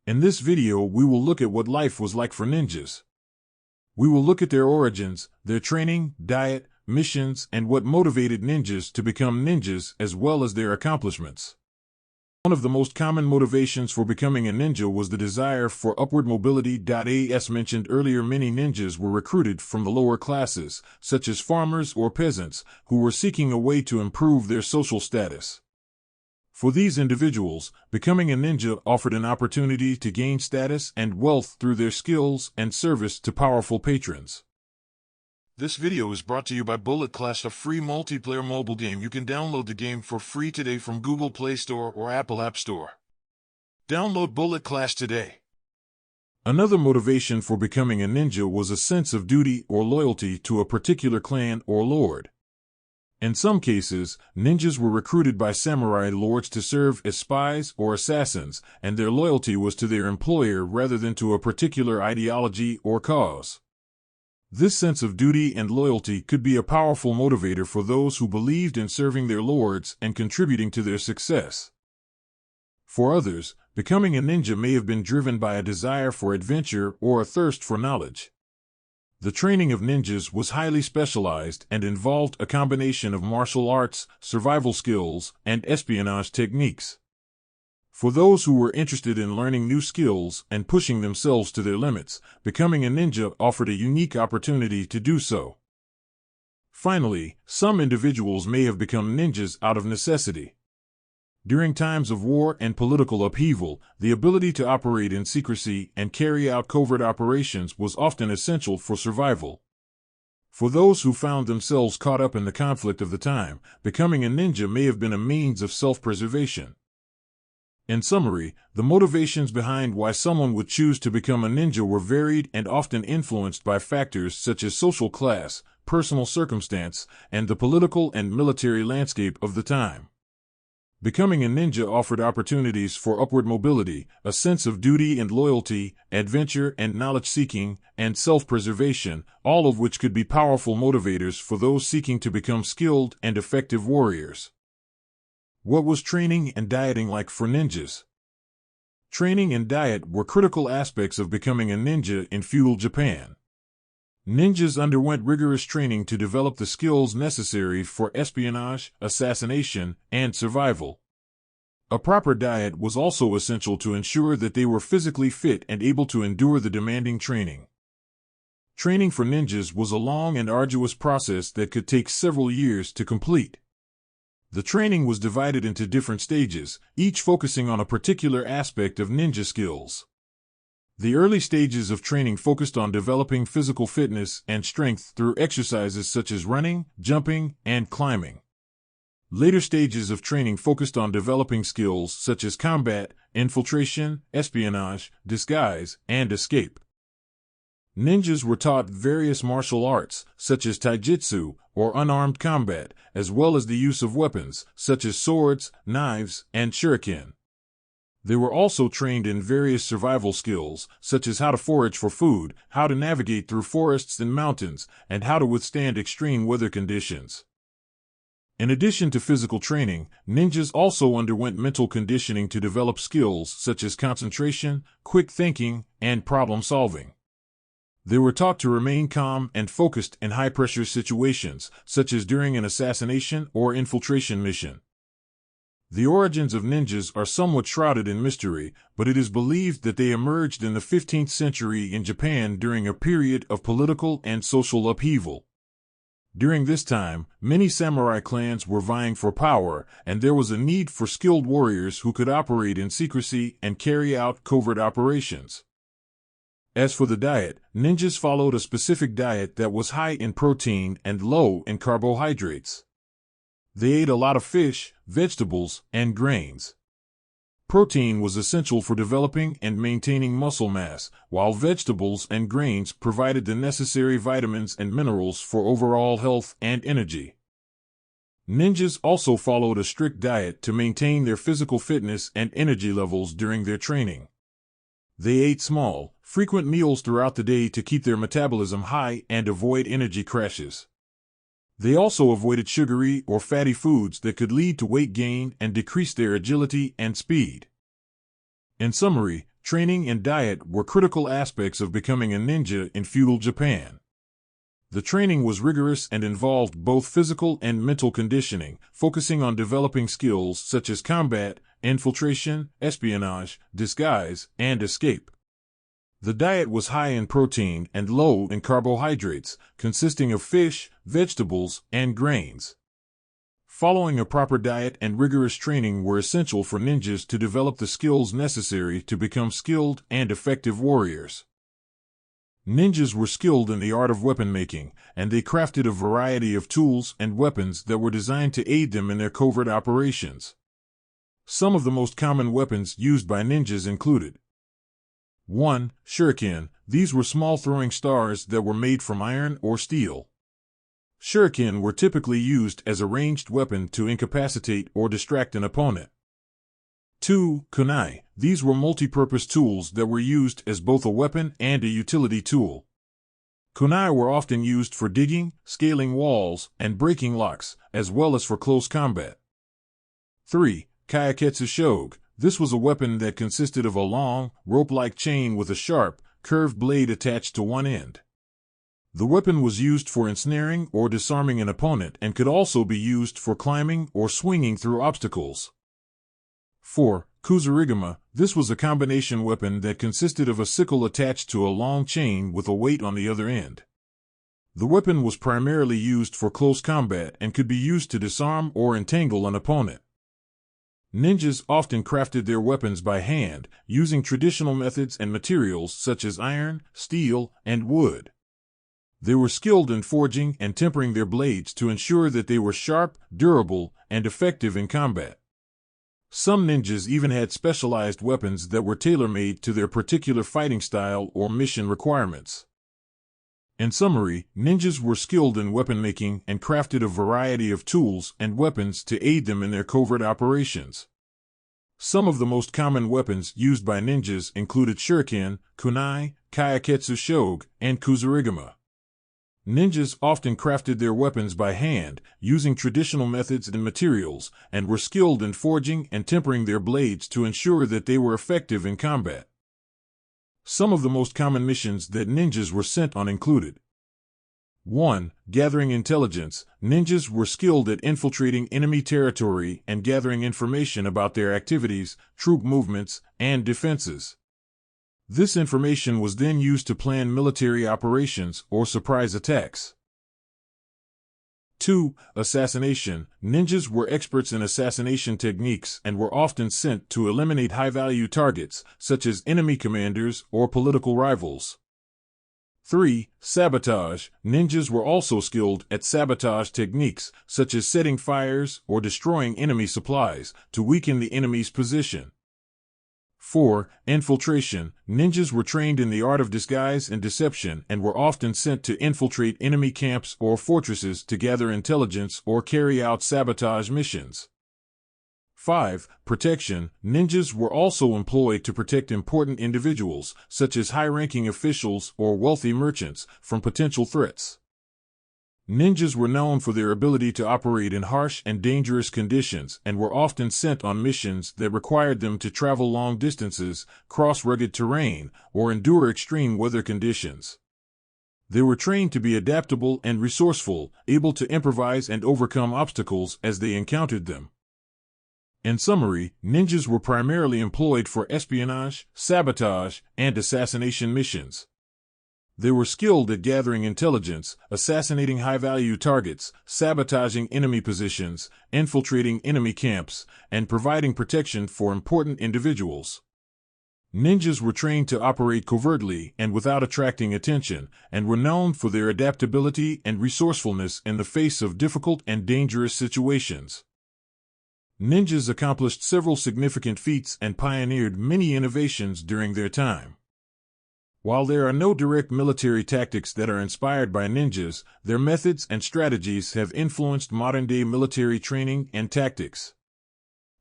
In this video, we will look at what life was like for ninjas. We will look at their origins, their training, diet, missions, and what motivated ninjas to become ninjas, as well as their accomplishments. One of the most common motivations for becoming a ninja was the desire for upward mobility. As mentioned earlier, many ninjas were recruited from the lower classes, such as farmers or peasants, who were seeking a way to improve their social status. For these individuals, becoming a ninja offered an opportunity to gain status and wealth through their skills and service to powerful patrons. This video is brought to you by Bullet Clash, a free multiplayer mobile game. You can download the game for free today from Google Play Store or Apple App Store. Download Bullet Clash today. Another motivation for becoming a ninja was a sense of duty or loyalty to a particular clan or lord. In some cases, ninjas were recruited by samurai lords to serve as spies or assassins, and their loyalty was to their employer rather than to a particular ideology or cause. This sense of duty and loyalty could be a powerful motivator for those who believed in serving their lords and contributing to their success. For others, becoming a ninja may have been driven by a desire for adventure or a thirst for knowledge. The training of ninjas was highly specialized and involved a combination of martial arts, survival skills, and espionage techniques. For those who were interested in learning new skills and pushing themselves to their limits, becoming a ninja offered a unique opportunity to do so. Finally, some individuals may have become ninjas out of necessity. During times of war and political upheaval, the ability to operate in secrecy and carry out covert operations was often essential for survival. For those who found themselves caught up in the conflict of the time, becoming a ninja may have been a means of self-preservation. In summary, the motivations behind why someone would choose to become a ninja were varied and often influenced by factors such as social class, personal circumstance, and the political and military landscape of the time. Becoming a ninja offered opportunities for upward mobility, a sense of duty and loyalty, adventure and knowledge-seeking, and self-preservation, all of which could be powerful motivators for those seeking to become skilled and effective warriors. What was training and dieting like for ninjas? Training and diet were critical aspects of becoming a ninja in feudal Japan. Ninjas underwent rigorous training to develop the skills necessary for espionage, assassination, and survival. A proper diet was also essential to ensure that they were physically fit and able to endure the demanding training. Training for ninjas was a long and arduous process that could take several years to complete. The training was divided into different stages, each focusing on a particular aspect of ninja skills. The early stages of training focused on developing physical fitness and strength through exercises such as running, jumping, and climbing. Later stages of training focused on developing skills such as combat, infiltration, espionage, disguise, and escape. Ninjas were taught various martial arts, such as taijutsu, or unarmed combat, as well as the use of weapons, such as swords, knives, and shuriken. They were also trained in various survival skills, such as how to forage for food, how to navigate through forests and mountains, and how to withstand extreme weather conditions. In addition to physical training, ninjas also underwent mental conditioning to develop skills such as concentration, quick thinking, and problem solving. They were taught to remain calm and focused in high-pressure situations, such as during an assassination or infiltration mission. The origins of ninjas are somewhat shrouded in mystery, but it is believed that they emerged in the 15th century in Japan during a period of political and social upheaval. During this time, many samurai clans were vying for power, and there was a need for skilled warriors who could operate in secrecy and carry out covert operations. As for the diet, ninjas followed a specific diet that was high in protein and low in carbohydrates. They ate a lot of fish, vegetables, and grains. Protein was essential for developing and maintaining muscle mass, while vegetables and grains provided the necessary vitamins and minerals for overall health and energy. Ninjas also followed a strict diet to maintain their physical fitness and energy levels during their training. They ate small, frequent meals throughout the day to keep their metabolism high and avoid energy crashes. They also avoided sugary or fatty foods that could lead to weight gain and decrease their agility and speed. In summary, training, and diet were critical aspects of becoming a ninja in feudal Japan. The training was rigorous and involved both physical and mental conditioning, focusing on developing skills such as combat, infiltration, espionage, disguise, and escape. The diet was high in protein and low in carbohydrates, consisting of fish, vegetables, and grains. Following a proper diet and rigorous training were essential for ninjas to develop the skills necessary to become skilled and effective warriors. Ninjas were skilled in the art of weapon making, and they crafted a variety of tools and weapons that were designed to aid them in their covert operations. Some of the most common weapons used by ninjas included 1. Shuriken. These were small throwing stars that were made from iron or steel. Shuriken were typically used as a ranged weapon to incapacitate or distract an opponent. 2. Kunai. These were multi-purpose tools that were used as both a weapon and a utility tool. Kunai were often used for digging, scaling walls, and breaking locks, as well as for close combat. 3. Kayaketsu Shoge. This was a weapon that consisted of a long, rope-like chain with a sharp, curved blade attached to one end. The weapon was used for ensnaring or disarming an opponent and could also be used for climbing or swinging through obstacles. 4. Kuzurigama. This was a combination weapon that consisted of a sickle attached to a long chain with a weight on the other end. The weapon was primarily used for close combat and could be used to disarm or entangle an opponent. Ninjas often crafted their weapons by hand, using traditional methods and materials such as iron, steel, and wood. They were skilled in forging and tempering their blades to ensure that they were sharp, durable, and effective in combat. Some ninjas even had specialized weapons that were tailor-made to their particular fighting style or mission requirements. In summary, ninjas were skilled in weapon making and crafted a variety of tools and weapons to aid them in their covert operations. Some of the most common weapons used by ninjas included shuriken, kunai, kayaketsu shoge, and kuzurigama. Ninjas often crafted their weapons by hand, using traditional methods and materials, and were skilled in forging and tempering their blades to ensure that they were effective in combat. Some of the most common missions that ninjas were sent on included 1. Gathering intelligence. Ninjas were skilled at infiltrating enemy territory and gathering information about their activities, troop movements, and defenses. This information was then used to plan military operations or surprise attacks. 2. Assassination. Ninjas were experts in assassination techniques and were often sent to eliminate high-value targets, such as enemy commanders or political rivals. 3. Sabotage. Ninjas were also skilled at sabotage techniques, such as setting fires or destroying enemy supplies, to weaken the enemy's position. 4. Infiltration. Ninjas were trained in the art of disguise and deception and were often sent to infiltrate enemy camps or fortresses to gather intelligence or carry out sabotage missions. 5. Protection. Ninjas were also employed to protect important individuals, such as high-ranking officials or wealthy merchants, from potential threats. Ninjas were known for their ability to operate in harsh and dangerous conditions and were often sent on missions that required them to travel long distances, cross rugged terrain, or endure extreme weather conditions. They were trained to be adaptable and resourceful, able to improvise and overcome obstacles as they encountered them. In summary, ninjas were primarily employed for espionage, sabotage, and assassination missions. They were skilled at gathering intelligence, assassinating high-value targets, sabotaging enemy positions, infiltrating enemy camps, and providing protection for important individuals. Ninjas were trained to operate covertly and without attracting attention, and were known for their adaptability and resourcefulness in the face of difficult and dangerous situations. Ninjas accomplished several significant feats and pioneered many innovations during their time. While there are no direct military tactics that are inspired by ninjas, their methods and strategies have influenced modern-day military training and tactics.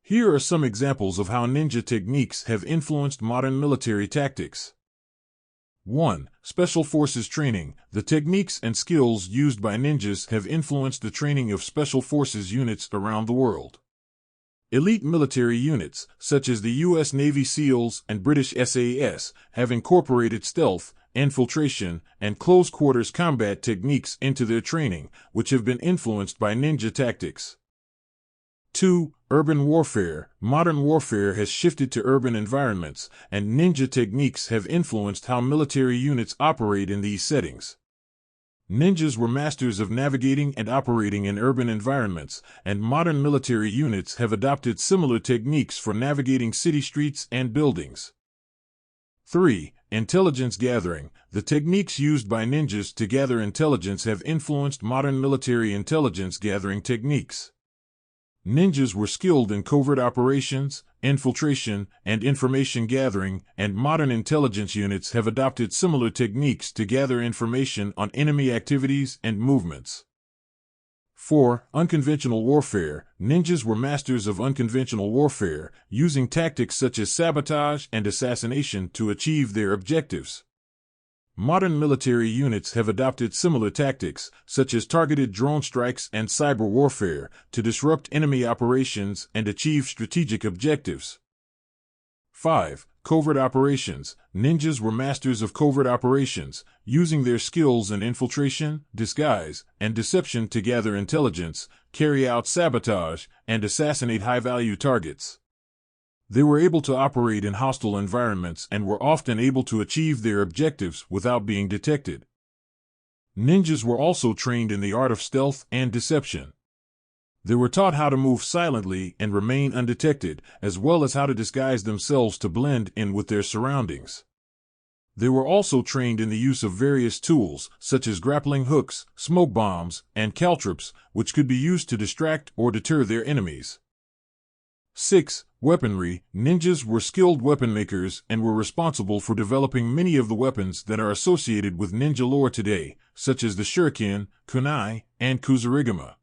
Here are some examples of how ninja techniques have influenced modern military tactics. 1. Special Forces Training. The techniques and skills used by ninjas have influenced the training of special forces units around the world. Elite military units, such as the U.S. Navy SEALs and British SAS, have incorporated stealth, infiltration, and close-quarters combat techniques into their training, which have been influenced by ninja tactics. 2. Urban warfare. Modern warfare has shifted to urban environments, and ninja techniques have influenced how military units operate in these settings. Ninjas were masters of navigating and operating in urban environments, and modern military units have adopted similar techniques for navigating city streets and buildings. 3. Intelligence gathering. The techniques used by ninjas to gather intelligence have influenced modern military intelligence gathering techniques. Ninjas were skilled in covert operations, infiltration, and information gathering, and modern intelligence units have adopted similar techniques to gather information on enemy activities and movements. 4. Unconventional warfare. Ninjas were masters of unconventional warfare, using tactics such as sabotage and assassination to achieve their objectives. Modern military units have adopted similar tactics, such as targeted drone strikes and cyber warfare, to disrupt enemy operations and achieve strategic objectives. 5. Covert operations. Ninjas were masters of covert operations, using their skills in infiltration, disguise, and deception to gather intelligence, carry out sabotage, and assassinate high-value targets. They were able to operate in hostile environments and were often able to achieve their objectives without being detected. Ninjas were also trained in the art of stealth and deception. They were taught how to move silently and remain undetected, as well as how to disguise themselves to blend in with their surroundings. They were also trained in the use of various tools, such as grappling hooks, smoke bombs, and caltrops, which could be used to distract or deter their enemies. 6. Weaponry. Ninjas were skilled weapon makers and were responsible for developing many of the weapons that are associated with ninja lore today, such as the shuriken, kunai, and kusarigama.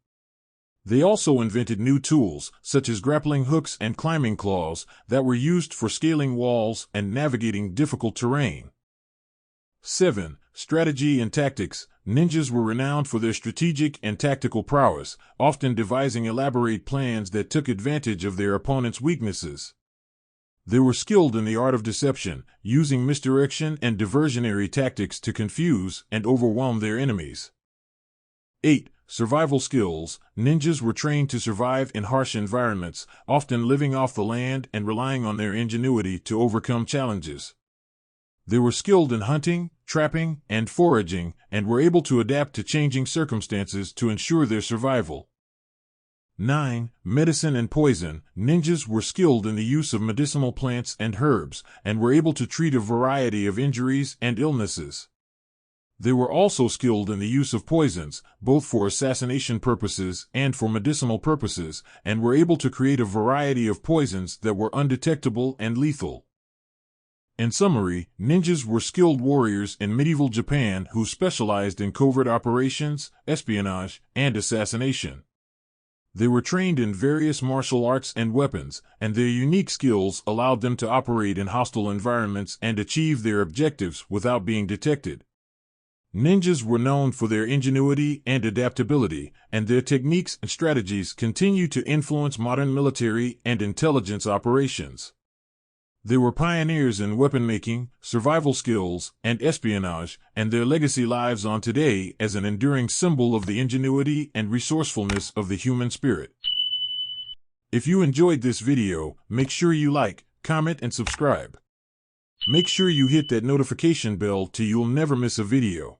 They also invented new tools, such as grappling hooks and climbing claws, that were used for scaling walls and navigating difficult terrain. 7. Strategy and tactics. Ninjas were renowned for their strategic and tactical prowess, often devising elaborate plans that took advantage of their opponent's weaknesses. They were skilled in the art of deception, using misdirection and diversionary tactics to confuse and overwhelm their enemies. 8. Survival skills. Ninjas were trained to survive in harsh environments, often living off the land and relying on their ingenuity to overcome challenges. They were skilled in hunting, trapping, and foraging, and were able to adapt to changing circumstances to ensure their survival. 9. Medicine and poison. Ninjas were skilled in the use of medicinal plants and herbs, and were able to treat a variety of injuries and illnesses. They were also skilled in the use of poisons, both for assassination purposes and for medicinal purposes, and were able to create a variety of poisons that were undetectable and lethal. In summary, ninjas were skilled warriors in medieval Japan who specialized in covert operations, espionage, and assassination. They were trained in various martial arts and weapons, and their unique skills allowed them to operate in hostile environments and achieve their objectives without being detected. Ninjas were known for their ingenuity and adaptability, and their techniques and strategies continue to influence modern military and intelligence operations. They were pioneers in weapon making, survival skills, and espionage, and their legacy lives on today as an enduring symbol of the ingenuity and resourcefulness of the human spirit. If you enjoyed this video, make sure you like, comment, and subscribe. Make sure you hit that notification bell so you'll never miss a video.